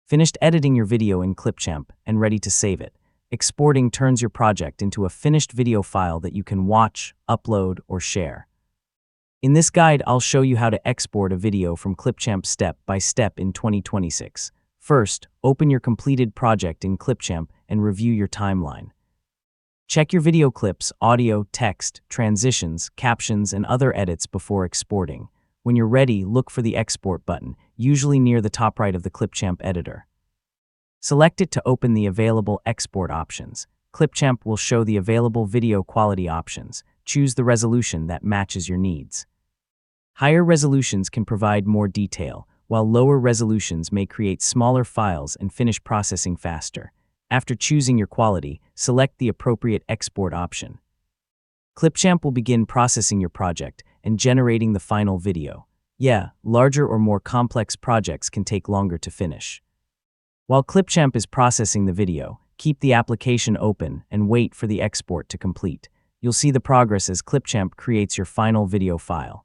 Finished editing your video in Clipchamp and ready to save it. Exporting turns your project into a finished video file that you can watch, upload, or share. In this guide, I'll show you how to export a video from Clipchamp step by step in 2026. First, open your completed project in Clipchamp and review your timeline. Check your video clips, audio, text, transitions, captions, and other edits before exporting. When you're ready, look for the Export button, usually near the top right of the Clipchamp editor. Select it to open the available export options. Clipchamp will show the available video quality options. Choose the resolution that matches your needs. Higher resolutions can provide more detail, while lower resolutions may create smaller files and finish processing faster. After choosing your quality, select the appropriate export option. Clipchamp will begin processing your project and generating the final video. Yeah, larger or more complex projects can take longer to finish. While Clipchamp is processing the video, keep the application open and wait for the export to complete. You'll see the progress as Clipchamp creates your final video file.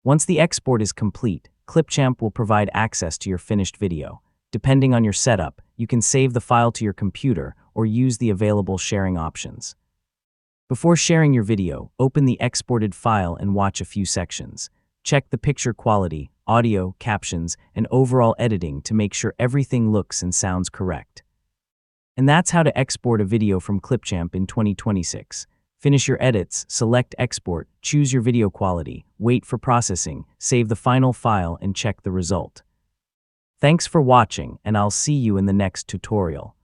Once the export is complete, Clipchamp will provide access to your finished video. Depending on your setup, you can save the file to your computer or use the available sharing options. Before sharing your video, open the exported file and watch a few sections. Check the picture quality, audio, captions, and overall editing to make sure everything looks and sounds correct. And that's how to export a video from Clipchamp in 2026. Finish your edits, select export, choose your video quality, wait for processing, save the final file, and check the result. Thanks for watching, and I'll see you in the next tutorial.